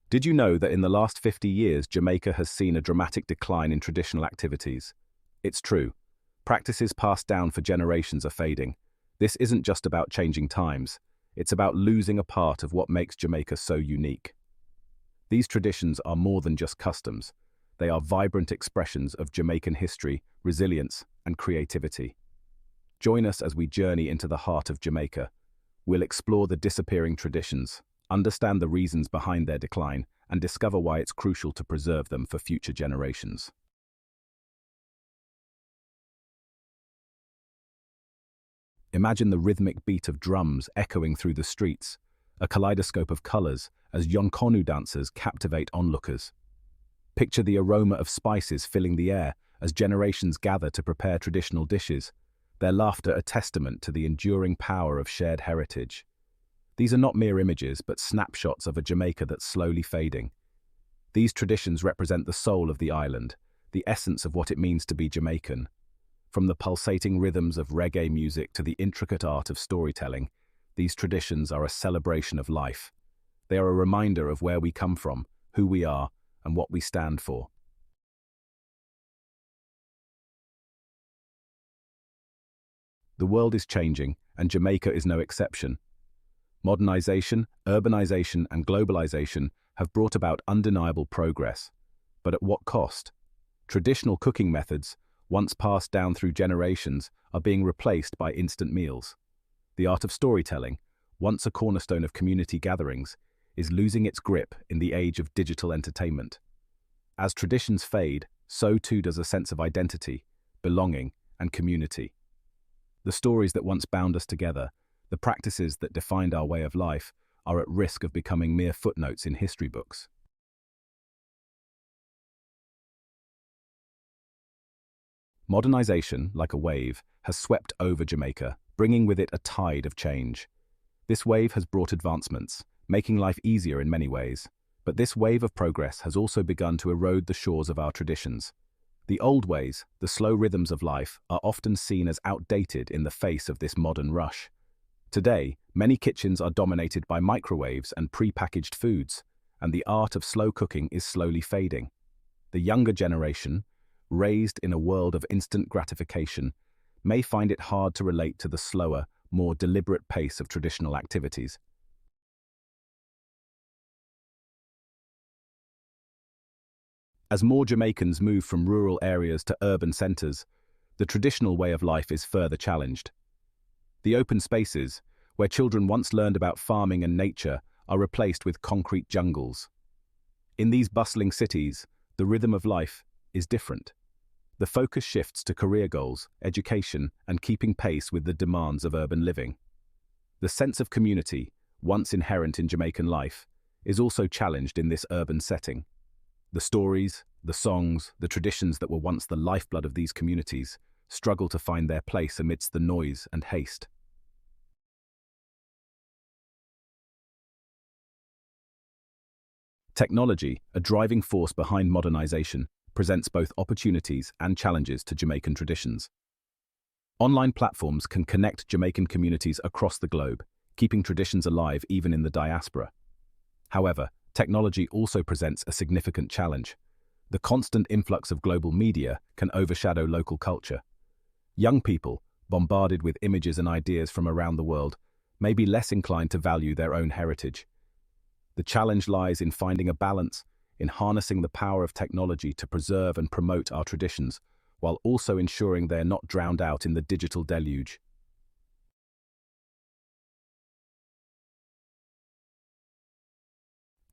Did you know that in the last 50 years, Jamaica has seen a dramatic decline in traditional activities? It's true. Practices passed down for generations are fading. This isn't just about changing times. It's about losing a part of what makes Jamaica so unique. These traditions are more than just customs. They are vibrant expressions of Jamaican history, resilience, and creativity. Join us as we journey into the heart of Jamaica. We'll explore the disappearing traditions, understand the reasons behind their decline, and discover why it's crucial to preserve them for future generations. Imagine the rhythmic beat of drums echoing through the streets, a kaleidoscope of colors as Jonkonnu dancers captivate onlookers. Picture the aroma of spices filling the air as generations gather to prepare traditional dishes, their laughter a testament to the enduring power of shared heritage. These are not mere images, but snapshots of a Jamaica that's slowly fading. These traditions represent the soul of the island, the essence of what it means to be Jamaican. From the pulsating rhythms of reggae music to the intricate art of storytelling, these traditions are a celebration of life. They are a reminder of where we come from, who we are, and what we stand for. The world is changing, and Jamaica is no exception. Modernization, urbanization, and globalization have brought about undeniable progress. But at what cost? Traditional cooking methods, once passed down through generations, are being replaced by instant meals. The art of storytelling, once a cornerstone of community gatherings, is losing its grip in the age of digital entertainment. As traditions fade, so too does a sense of identity, belonging, and community. The stories that once bound us together, the practices that defined our way of life, are at risk of becoming mere footnotes in history books. Modernization, like a wave, has swept over Jamaica, bringing with it a tide of change. This wave has brought advancements, making life easier in many ways. But this wave of progress has also begun to erode the shores of our traditions. The old ways, the slow rhythms of life, are often seen as outdated in the face of this modern rush. Today, many kitchens are dominated by microwaves and pre-packaged foods, and the art of slow cooking is slowly fading. The younger generation, raised in a world of instant gratification, may find it hard to relate to the slower, more deliberate pace of traditional activities. As more Jamaicans move from rural areas to urban centers, the traditional way of life is further challenged. The open spaces, where children once learned about farming and nature, are replaced with concrete jungles. In these bustling cities, the rhythm of life is different. The focus shifts to career goals, education, and keeping pace with the demands of urban living. The sense of community, once inherent in Jamaican life, is also challenged in this urban setting. The stories, the songs, the traditions that were once the lifeblood of these communities struggle to find their place amidst the noise and haste. Technology, a driving force behind modernization, presents both opportunities and challenges to Jamaican traditions. Online platforms can connect Jamaican communities across the globe, keeping traditions alive even in the diaspora. However, technology also presents a significant challenge. The constant influx of global media can overshadow local culture. Young people, bombarded with images and ideas from around the world, may be less inclined to value their own heritage. The challenge lies in finding a balance, in harnessing the power of technology to preserve and promote our traditions, while also ensuring they're not drowned out in the digital deluge.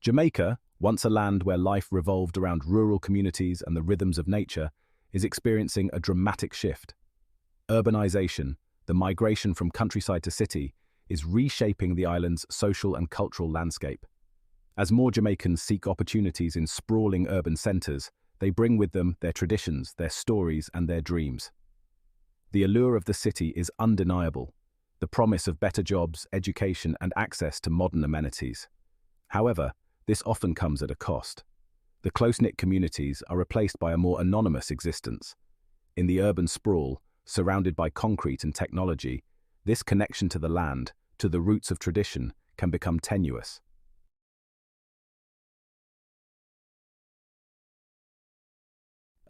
Jamaica, once a land where life revolved around rural communities and the rhythms of nature, is experiencing a dramatic shift. Urbanization, the migration from countryside to city, is reshaping the island's social and cultural landscape. As more Jamaicans seek opportunities in sprawling urban centers, they bring with them their traditions, their stories, and their dreams. The allure of the city is undeniable, the promise of better jobs, education, and access to modern amenities. However, this often comes at a cost. The close-knit communities are replaced by a more anonymous existence. In the urban sprawl, surrounded by concrete and technology, this connection to the land, to the roots of tradition, can become tenuous.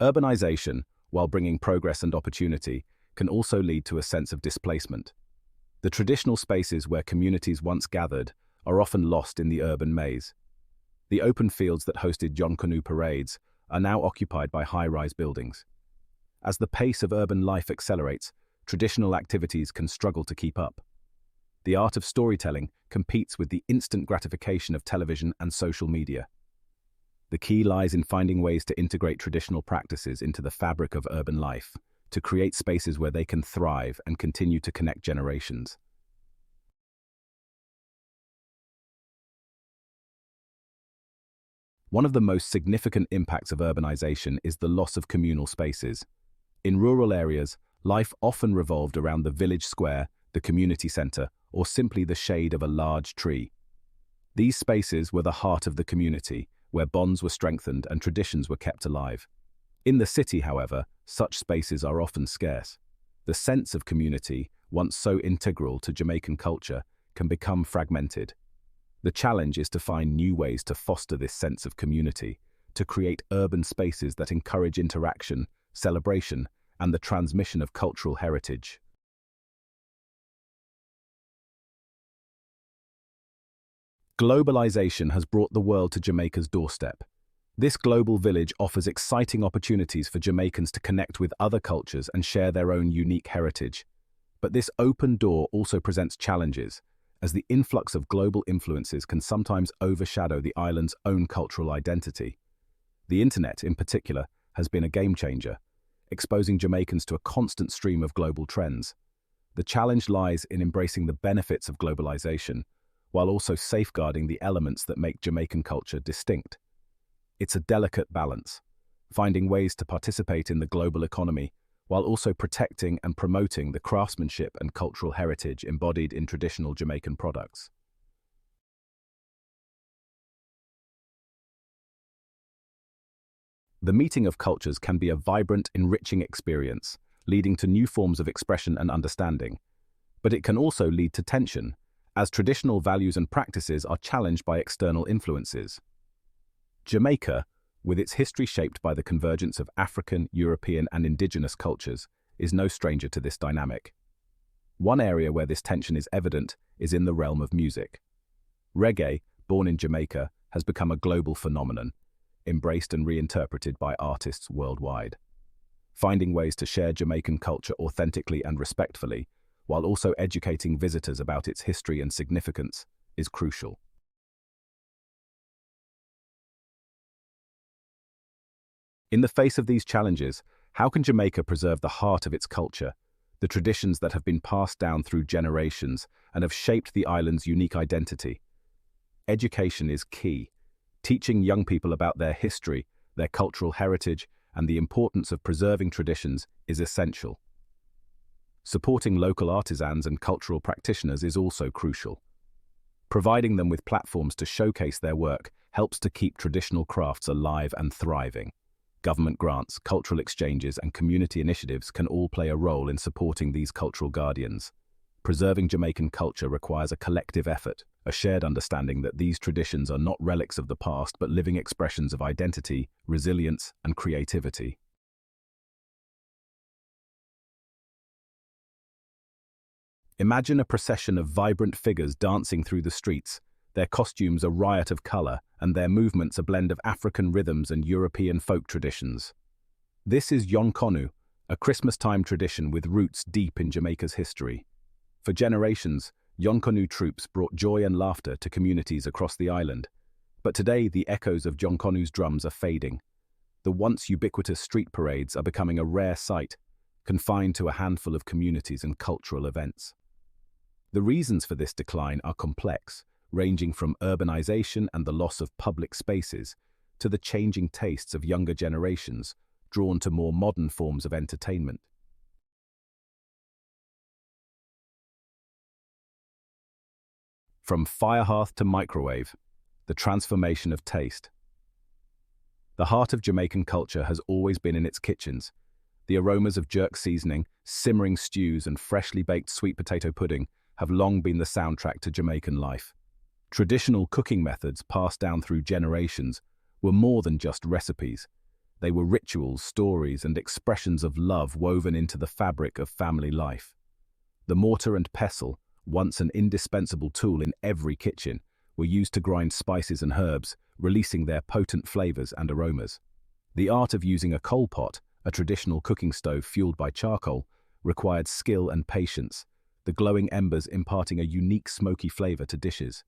Urbanization, while bringing progress and opportunity, can also lead to a sense of displacement. The traditional spaces where communities once gathered are often lost in the urban maze. The open fields that hosted Jonkonnu parades are now occupied by high-rise buildings. As the pace of urban life accelerates, traditional activities can struggle to keep up. The art of storytelling competes with the instant gratification of television and social media. The key lies in finding ways to integrate traditional practices into the fabric of urban life, to create spaces where they can thrive and continue to connect generations. One of the most significant impacts of urbanization is the loss of communal spaces. In rural areas, life often revolved around the village square, the community center, or simply the shade of a large tree. These spaces were the heart of the community, where bonds were strengthened and traditions were kept alive. In the city, however, such spaces are often scarce. The sense of community, once so integral to Jamaican culture, can become fragmented. The challenge is to find new ways to foster this sense of community, to create urban spaces that encourage interaction, celebration, and the transmission of cultural heritage. Globalization has brought the world to Jamaica's doorstep. This global village offers exciting opportunities for Jamaicans to connect with other cultures and share their own unique heritage. But this open door also presents challenges, as the influx of global influences can sometimes overshadow the island's own cultural identity. The internet, in particular, has been a game-changer, exposing Jamaicans to a constant stream of global trends. The challenge lies in embracing the benefits of globalization, while also safeguarding the elements that make Jamaican culture distinct. It's a delicate balance, finding ways to participate in the global economy, while also protecting and promoting the craftsmanship and cultural heritage embodied in traditional Jamaican products. The meeting of cultures can be a vibrant, enriching experience, leading to new forms of expression and understanding. But it can also lead to tension, as traditional values and practices are challenged by external influences. Jamaica, with its history shaped by the convergence of African, European, and indigenous cultures, is no stranger to this dynamic. One area where this tension is evident is in the realm of music. Reggae, born in Jamaica, has become a global phenomenon, embraced and reinterpreted by artists worldwide. Finding ways to share Jamaican culture authentically and respectfully, while also educating visitors about its history and significance, is crucial. In the face of these challenges, how can Jamaica preserve the heart of its culture, the traditions that have been passed down through generations and have shaped the island's unique identity? Education is key. Teaching young people about their history, their cultural heritage, and the importance of preserving traditions is essential. Supporting local artisans and cultural practitioners is also crucial. Providing them with platforms to showcase their work helps to keep traditional crafts alive and thriving. Government grants, cultural exchanges, and community initiatives can all play a role in supporting these cultural guardians. Preserving Jamaican culture requires a collective effort, a shared understanding that these traditions are not relics of the past but living expressions of identity, resilience, and creativity. Imagine a procession of vibrant figures dancing through the streets, their costumes a riot of color, and their movements a blend of African rhythms and European folk traditions. This is Jonkonnu, a Christmas-time tradition with roots deep in Jamaica's history. For generations, Jonkonnu troops brought joy and laughter to communities across the island. But today, the echoes of Jonkonnu's drums are fading. The once ubiquitous street parades are becoming a rare sight, confined to a handful of communities and cultural events. The reasons for this decline are complex, ranging from urbanization and the loss of public spaces to the changing tastes of younger generations drawn to more modern forms of entertainment. From firehearth to microwave, the transformation of taste. The heart of Jamaican culture has always been in its kitchens. The aromas of jerk seasoning, simmering stews, and freshly baked sweet potato pudding have long been the soundtrack to Jamaican life. Traditional cooking methods passed down through generations were more than just recipes. They were rituals, stories, and expressions of love woven into the fabric of family life. The mortar and pestle, once an indispensable tool in every kitchen, were used to grind spices and herbs, releasing their potent flavors and aromas. The art of using a coal pot, a traditional cooking stove fueled by charcoal, required skill and patience, the glowing embers imparting a unique smoky flavor to dishes.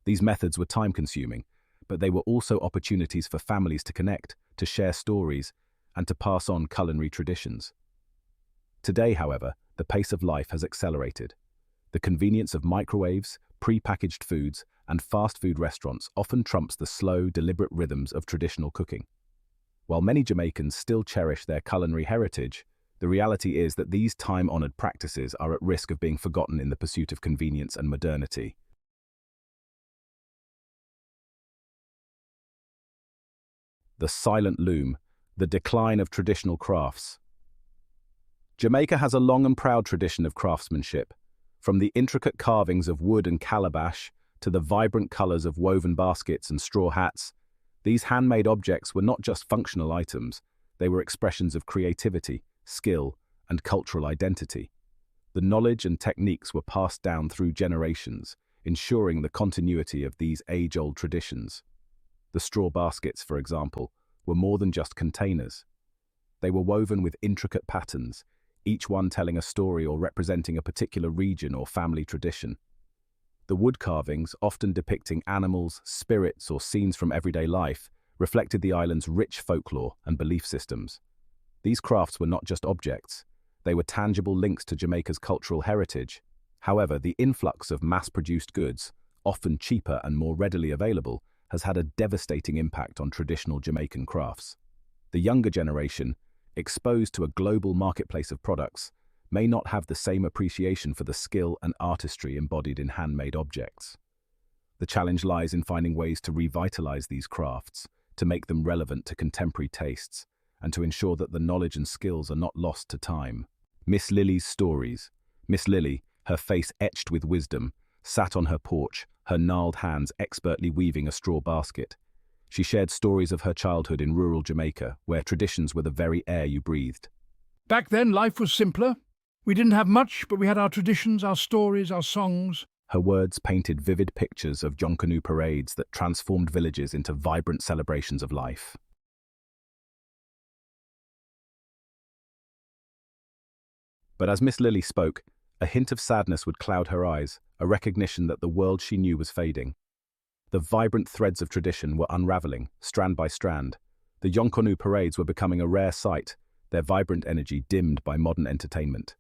These methods were time-consuming, but they were also opportunities for families to connect, to share stories, and to pass on culinary traditions. Today, however, the pace of life has accelerated. The convenience of microwaves, pre-packaged foods, and fast food restaurants often trumps the slow, deliberate rhythms of traditional cooking. While many Jamaicans still cherish their culinary heritage, the reality is that these time-honored practices are at risk of being forgotten in the pursuit of convenience and modernity. The silent loom, the decline of traditional crafts. Jamaica has a long and proud tradition of craftsmanship, from the intricate carvings of wood and calabash to the vibrant colors of woven baskets and straw hats. These handmade objects were not just functional items, they were expressions of creativity, skill, and cultural identity. The knowledge and techniques were passed down through generations, ensuring the continuity of these age-old traditions. The straw baskets, for example, were more than just containers. They were woven with intricate patterns, each one telling a story or representing a particular region or family tradition. The wood carvings, often depicting animals, spirits, or scenes from everyday life, reflected the island's rich folklore and belief systems. These crafts were not just objects, they were tangible links to Jamaica's cultural heritage. However, the influx of mass-produced goods, often cheaper and more readily available, has had a devastating impact on traditional Jamaican crafts. The younger generation, exposed to a global marketplace of products, may not have the same appreciation for the skill and artistry embodied in handmade objects. The challenge lies in finding ways to revitalize these crafts, to make them relevant to contemporary tastes, and to ensure that the knowledge and skills are not lost to time. Miss Lily's stories. Miss Lily, her face etched with wisdom, sat on her porch, her gnarled hands expertly weaving a straw basket. She shared stories of her childhood in rural Jamaica, where traditions were the very air you breathed. Back then, life was simpler. We didn't have much, but we had our traditions, our stories, our songs. Her words painted vivid pictures of Jonkonnu parades that transformed villages into vibrant celebrations of life. But as Miss Lily spoke, a hint of sadness would cloud her eyes, a recognition that the world she knew was fading. The vibrant threads of tradition were unraveling, strand by strand. The Jonkonnu parades were becoming a rare sight, their vibrant energy dimmed by modern entertainment.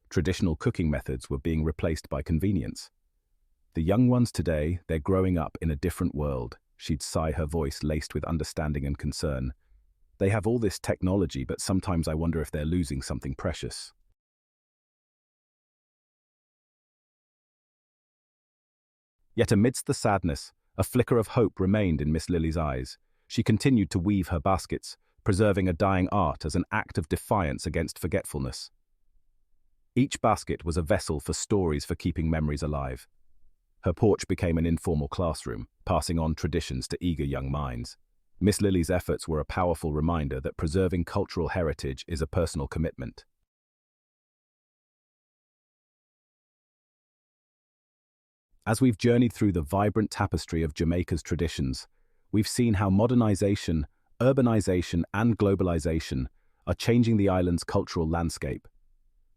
Traditional cooking methods were being replaced by convenience. The young ones today, they're growing up in a different world, she'd sigh, her voice laced with understanding and concern. They have all this technology, but sometimes I wonder if they're losing something precious. Yet amidst the sadness, a flicker of hope remained in Miss Lily's eyes. She continued to weave her baskets, preserving a dying art as an act of defiance against forgetfulness. Each basket was a vessel for stories, for keeping memories alive. Her porch became an informal classroom, passing on traditions to eager young minds. Miss Lily's efforts were a powerful reminder that preserving cultural heritage is a personal commitment. As we've journeyed through the vibrant tapestry of Jamaica's traditions, we've seen how modernization, urbanization, and globalization are changing the island's cultural landscape.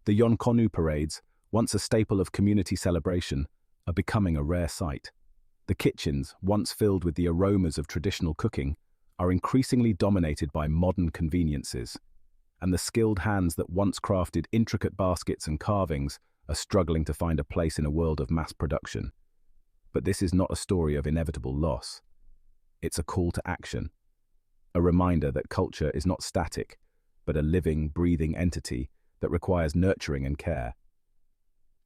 The Jonkonnu parades, once a staple of community celebration, are becoming a rare sight. The kitchens, once filled with the aromas of traditional cooking, are increasingly dominated by modern conveniences, and the skilled hands that once crafted intricate baskets and carvings are struggling to find a place in a world of mass production. But this is not a story of inevitable loss. It's a call to action, a reminder that culture is not static, but a living, breathing entity that requires nurturing and care.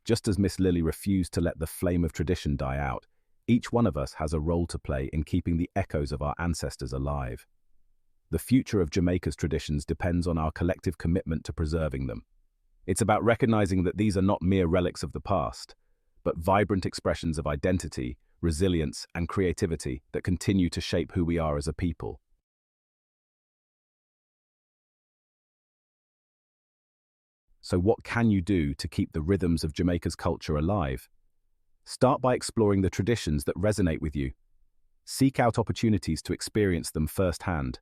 Just as Miss Lily refused to let the flame of tradition die out, each one of us has a role to play in keeping the echoes of our ancestors alive. The future of Jamaica's traditions depends on our collective commitment to preserving them. It's about recognizing that these are not mere relics of the past, but vibrant expressions of identity, resilience, and creativity that continue to shape who we are as a people. So what can you do to keep the rhythms of Jamaica's culture alive? Start by exploring the traditions that resonate with you. Seek out opportunities to experience them firsthand.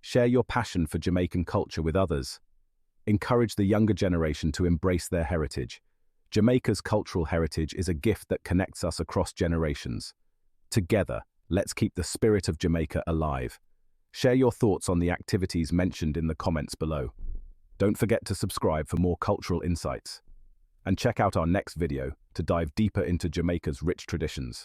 Share your passion for Jamaican culture with others. Encourage the younger generation to embrace their heritage. Jamaica's cultural heritage is a gift that connects us across generations. Together, let's keep the spirit of Jamaica alive. Share your thoughts on the activities mentioned in the comments below. Don't forget to subscribe for more cultural insights. And check out our next video to dive deeper into Jamaica's rich traditions.